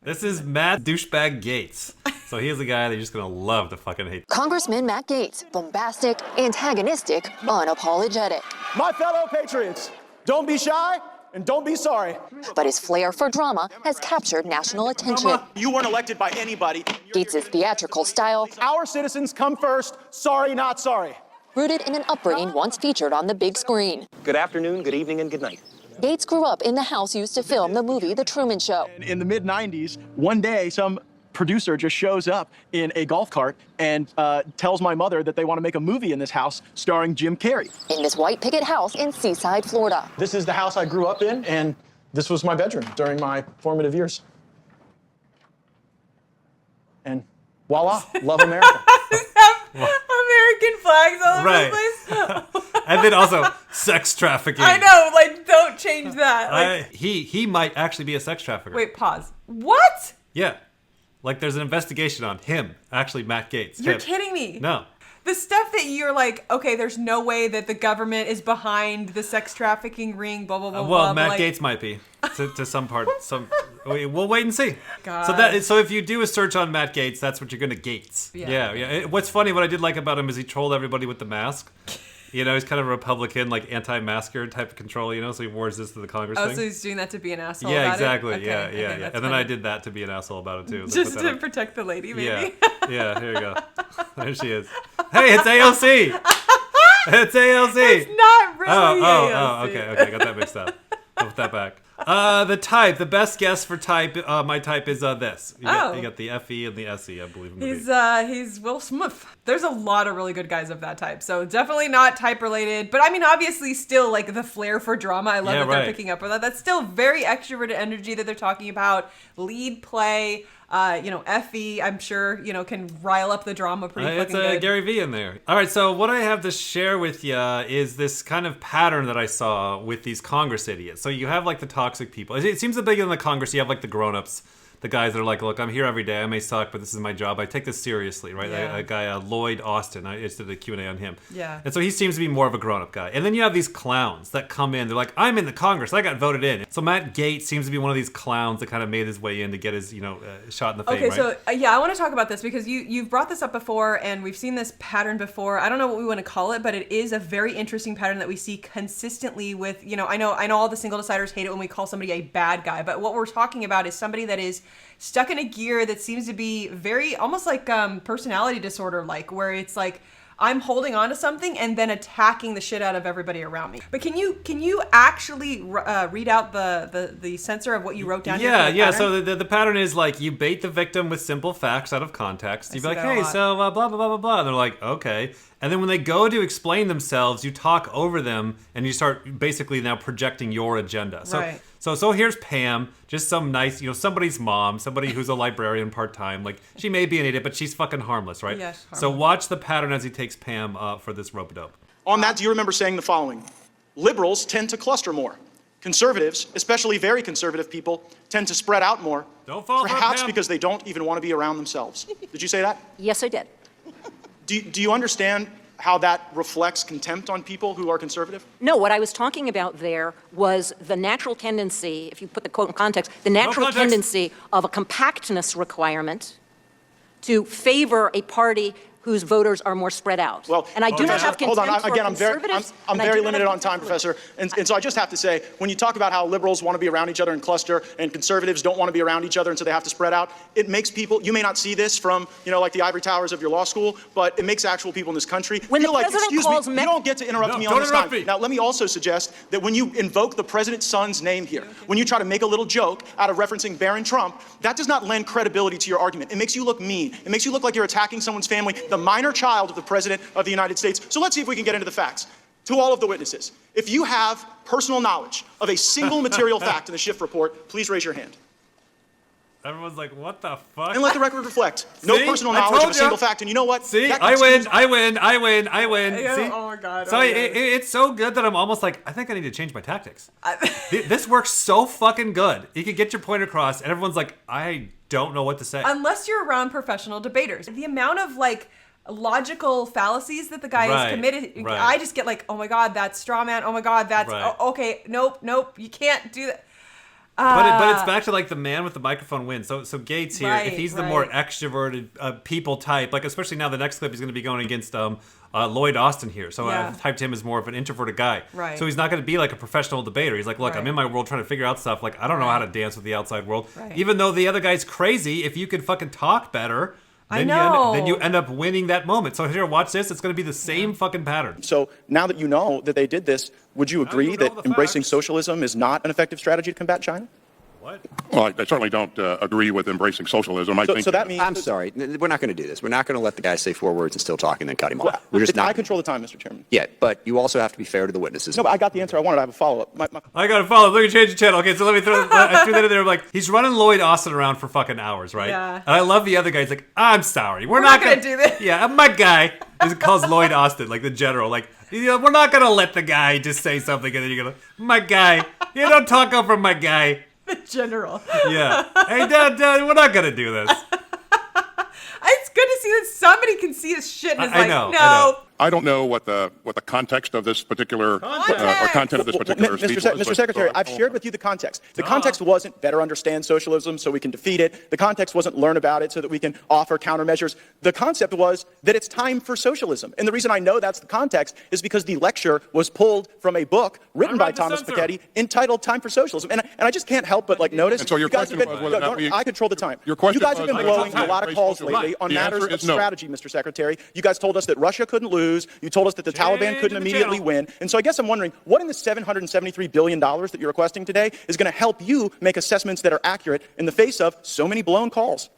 This is Matt douchebag Gaetz. So he is the guy that you're just going to love to fucking hate. Congressman Matt Gaetz, bombastic, antagonistic, unapologetic. My fellow patriots, don't be shy and don't be sorry. But his flair for drama has captured national attention. You weren't elected by anybody. Gaetz's theatrical style, Our citizens come first. Sorry, not sorry. rooted in an upbringing once featured on the big screen. Good afternoon, good evening, and good night. Gaetz grew up in the house used to film the movie The Truman Show. In the mid-90s, one day, some producer just shows up in a golf cart and tells my mother that they want to make a movie in this house starring Jim Carrey. In this white picket house in Seaside, Florida. This is the house I grew up in, and this was my bedroom during my formative years. And voila, love America. American flags all over the place. And then also sex trafficking. I know, like, don't change that. Like, He might actually be a sex trafficker. wait, pause. What? Yeah. Like there's an investigation on him, actually Matt Gaetz. You're him. kidding me. No. The stuff that you're like, okay, there's no way that the government is behind the sex trafficking ring, blah, blah, blah, Well, blah. Matt like, Gaetz might be to some part. We'll wait and see. God. So if you do a search on Matt Gaetz, that's what you're gonna Gaetz. Yeah. What's funny, what I did like about him is he trolled everybody with the mask. You know, he's kind of a Republican, like anti-masker type of control. You know, so he wore this to the Congress thing. so he's doing that to be an asshole. Yeah, about exactly. It? Okay, Yeah. okay, And that's then funny. I did that to be an asshole about it too. So Just put that to up. protect the lady, maybe. Yeah. Here you go. There she is. Hey, it's AOC. It's AOC. It's not really Oh, AOC. okay. Got that mixed up. I'll put that back. The best guess for type, my type is this. You got the FE and the SE, I believe. In the He's Will Smith. There's a lot of really good guys of that type, so definitely not type related. But I mean, obviously, still like the flair for drama. I love that they're picking up on that. That's still very extroverted energy that they're talking about. Lead play. FE, I'm sure, can rile up the drama pretty fucking good. It's Gary Vee in there. All right, so what I have to share with you is this kind of pattern that I saw with these Congress idiots. So you have like the toxic people. It seems that big in the Congress, you have like the grown-ups, the guys that are like, look, I'm here every day. I may suck, but this is my job. I take this seriously, right? Yeah. A guy, Lloyd Austin, I just did a Q&A on him. Yeah. And so he seems to be more of a grown-up guy. And then you have these clowns that come in. They're like, I'm in the Congress. I got voted in. So Matt Gaetz seems to be one of these clowns that kind of made his way in to get his, shot in the face, Okay, right? so I want to talk about this because you've brought this up before and we've seen this pattern before. I don't know what we want to call it, but it is a very interesting pattern that we see consistently with, I know all the single deciders hate it when we call somebody a bad guy, but what we're talking about is somebody that is stuck in a gear that seems to be very almost like personality disorder, like where it's like I'm holding on to something and then attacking the shit out of everybody around me. But can you actually read out the censor of what you wrote down? Yeah. Here So the pattern is like you bait the victim with simple facts out of context. You'd be like, hey, so blah blah blah blah blah. And they're like, okay. And then when they go to explain themselves, you talk over them and you start basically now projecting your agenda. So Right. so here's Pam, just some nice, somebody's mom, somebody who's a librarian part-time. Like, she may be an idiot, but she's fucking harmless, right? Yeah, she's harmless. So watch the pattern as he takes Pam for this rope-a-dope. On that, do you remember saying the following? Liberals tend to cluster more. Conservatives, especially very conservative people, tend to spread out more. Don't fall for it, Perhaps Pam. because they don't even want to be around themselves. Did you say that? Yes, I did. Do you understand how that reflects contempt on people who are conservative? No, what I was talking about there was the natural tendency, if you put the quote in context, the natural context. tendency of a compactness requirement to favor a party whose voters are more spread out. Well, and I do not have hold on. contempt for Again, I'm conservatives. I'm and I very do not limited have on time, contempt for Professor. And so I just have to say, when you talk about how liberals want to be around each other and cluster, and conservatives don't want to be around each other, and so they have to spread out, it makes people. You may not see this from, like the ivory towers of your law school, but it makes actual people in this country When feel the like, president excuse calls me, you don't get to interrupt No, me don't on this interrupt time. me. Now, let me also suggest that when you invoke the president's son's name here, when you try to make a little joke out of referencing Barron Trump, that does not lend credibility to your argument. It makes you look mean. It makes you look like you're attacking someone's family, the minor child of the president of the United States. So let's see if we can get into the facts. To all of the witnesses, if you have personal knowledge of a single material fact in the Schiff report, please raise your hand. Everyone's like, what the fuck? And let the record reflect. No See? personal I knowledge told of a ya. single fact. And you know what? See, That I excuses- win. Yeah, See? oh my God, So oh my it's so good that I'm almost like, I think I need to change my tactics. This works so fucking good. You can get your point across, and everyone's like, I don't know what to say. Unless you're around professional debaters. The amount of logical fallacies that the guy has committed, right. I just get like, oh my God, that's straw man. Oh my God, that's Right. okay. Nope, you can't do that. But it's back to like the man with the microphone wins. So Gates here, if he's the more Right. extroverted people type, like especially now the next clip he's going to be going against Lloyd Austin here. So Yeah. I've typed him as more of an introverted guy. Right. So he's not going to be like a professional debater. He's like, look, I'm Right. in my world trying to figure out stuff. Like I don't know how to dance with the outside world. Right. Even though the other guy's crazy, if you could fucking talk better. I Then know. then you end up winning that moment. So here, watch this. It's going to be the same fucking pattern. So now that you know that they did this, would you agree know that the embracing facts. socialism is not an effective strategy to combat China? What? Well, I certainly don't agree with embracing socialism. I think So that means I'm sorry. We're not going to do this. We're not going to let the guy say 4 words and still talk and then cut him off. We're just I not. control the time, Mr. Chairman. Yeah, but you also have to be fair to the witnesses. No, but I got the answer I wanted. I have a follow-up. I gotta follow. Look at change the channel. Okay, so let me throw. I threw that in there. Like he's running Lloyd Austin around for fucking hours, right? Yeah. And I love the other guy. He's like, I'm sorry, we're not not gonna do this. Yeah, my guy. He calls Lloyd Austin like the general. Like, we're not gonna let the guy just say something and then you're gonna, my guy. You don't talk over my guy. The general. Yeah. Hey, Dad, we're not gonna do this. It's good to see that somebody can see his shit and is I like, know, no. I know. I don't know what the context of this particular or content of this particular speech was. Mr. Secretary, I've shared with you the context. The context wasn't better understand socialism so we can defeat it. The context wasn't learn about it so that we can offer countermeasures. The concept was that it's time for socialism. And the reason I know that's the context is because the lecture was pulled from a book written by read the Thomas censor. Piketty entitled Time for Socialism. And I just can't help but notice. And so your you guys question have was been, whether or not we- I control the time. Your question you guys have was been whether or blowing not a lot of we calls embrace lately on socialism. The matters answer of is no. strategy, Mr. Secretary. You guys told us that Russia couldn't lose. You told us that the Taliban Change couldn't the immediately channel. win. And so I guess I'm wondering, what in the $773 billion that you're requesting today is going to help you make assessments that are accurate in the face of so many blown calls?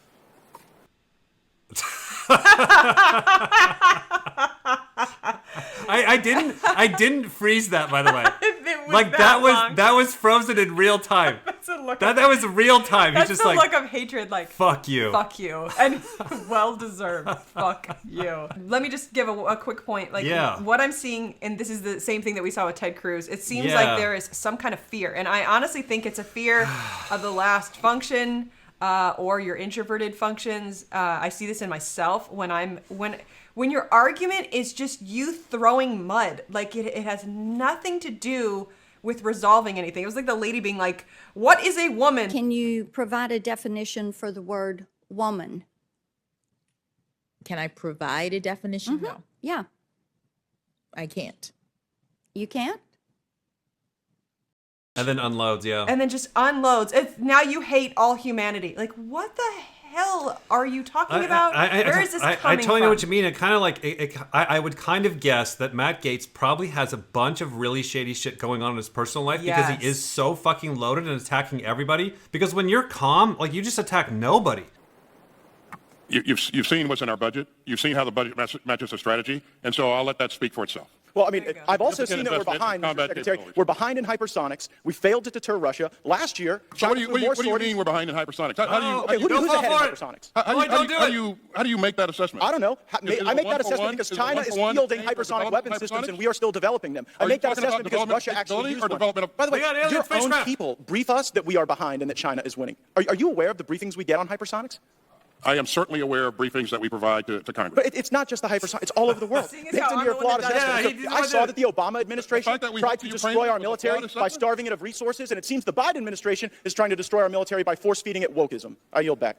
I didn't freeze that, by the way. It was Like that long. was frozen in real time. That's a look That was real time. He's That's just the like, look of hatred, like, fuck you. fuck you. And well deserved. Fuck you. Let me just give a quick point. Like, Yeah. what I'm seeing, and this is the same thing that we saw with Ted Cruz, it seems Yeah. like there is some kind of fear. And I honestly think it's a fear of the last function or your introverted functions. I see this in myself when your argument is just you throwing mud. Like, it has nothing to do with resolving anything. It was like the lady being like, what is a woman? Can you provide a definition for the word woman? Can I provide a definition? No, Yeah, I can't. you can't? And then unloads, yeah. And then just unloads. Now you hate all humanity. Like, what the hell are you talking about? Where is this coming I totally know from? what you mean. It kind of like, I would kind of guess that Matt Gaetz probably has a bunch of really shady shit going on in his personal life because Yes. he is so fucking loaded and attacking everybody. Because when you're calm, like you just attack nobody. You've seen what's in our budget. You've seen how the budget matches the strategy. And so I'll let that speak for itself. Well, I mean, I've also Significant seen that we're investment in behind, Mr. combat Secretary. capabilities. We're behind in hypersonics. We failed to deter Russia. Last year, So China flew more what do you sorties. mean we're behind in hypersonics? How do you, Oh, Okay, Don't who's fall ahead in for it. hypersonics? how do you make that assessment? I don't know. Is it I make one that for assessment one? because Is it China one is for one? fielding Or hypersonic development weapon of systems, hypersonics? and we are still developing them. I Are make you that talking about assessment because development Russia actually capability used or one. development of- By the way, We got alien your own spacecraft. people brief us that we are behind and that China is winning. Are you aware of the briefings we get on hypersonics? I am certainly aware of briefings that we provide to Congress. But it's not just the hypersonics. It's all over the world. Seeing as Baked how into I'm your the one flawed that does assessment. it. Yeah, So I saw that the Obama administration fact that we tried went to to destroy Ukraine our was a military flawed by assessment? starving it of resources, and it seems the Biden administration is trying to destroy our military by force-feeding it wokeism. I yield back.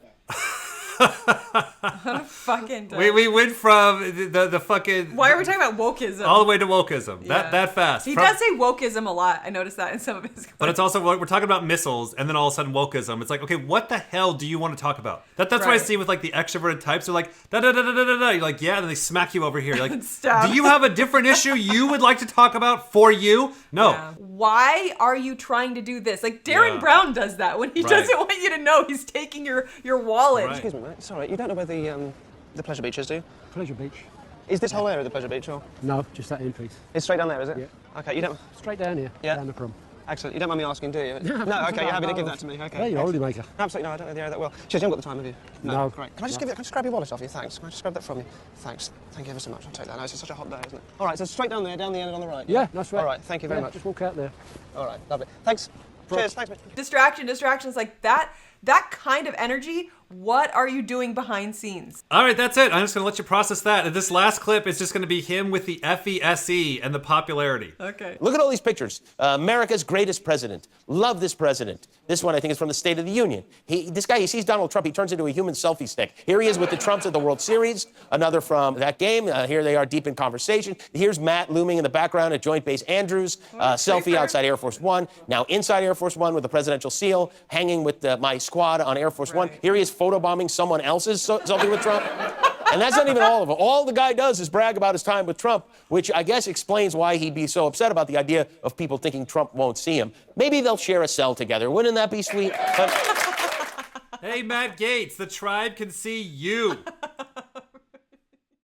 Fucking dumb. We went from the fucking Why are we talking about wokeism? all the way to wokeism that fast. He From- does say wokeism a lot. I noticed that in some of his clips. But it's also we're talking about missiles, and then all of a sudden wokeism. It's like, okay, what the hell do you want to talk about? That's what I Right. see with like the extroverted types. They're like da da da da da da da. You're like, yeah, and then they smack you over here. You're like, Stab. do you have a different issue you would like to talk about for you? No. Yeah. Why are you trying to do this? Like Darren Yeah. Brown does that when he Right. doesn't want you to know he's taking your wallet. Right. Excuse me, mate. Sorry, you don't know where the Pleasure Beach is, do you? Pleasure Beach. Is this whole area the Pleasure Beach, or? No, just that end piece. It's straight down there, is it? Yeah. Okay, you don't... Straight down here, Yeah. down the prom. Excellent. You don't mind me asking, do you? No, okay, you're happy to give that to me. Okay. Yeah, you're a holidaymaker. Absolutely, no, I don't know the area that well. Cheers, you haven't got the time, have you? No. Great. Can I just grab your wallet off you? Thanks. Can I just grab that from you? Thanks. Thank you ever so much. I'll take that. No, it's such a hot day, isn't it? All right, so straight down there, down the end and on the right. Yeah, that's right. All right, thank you very Yeah, much. Just walk out there. All right, lovely. Thanks. Cheers, thanks, mate. Distractions like that. That kind of energy, what are you doing behind scenes? All right, that's it. I'm just going to let you process that. This last clip is just going to be him with the FESE and the popularity. Okay. Look at all these pictures. America's greatest president. Love this president. This one, I think, is from the State of the Union. This guy, he sees Donald Trump, he turns into a human selfie stick. Here he is with the Trumps at the World Series. Another from that game. Here they are deep in conversation. Here's Matt looming in the background at Joint Base Andrews. Selfie outside Air Force One. Now inside Air Force One with the presidential seal, hanging with my squad on Air Force One. Here he is photobombing someone else's selfie with Trump. And that's not even all of it. All the guy does is brag about his time with Trump, which I guess explains why he'd be so upset about the idea of people thinking Trump won't see him. Maybe they'll share a cell together. Wouldn't that be sweet? Hey, Matt Gaetz, the tribe can see you.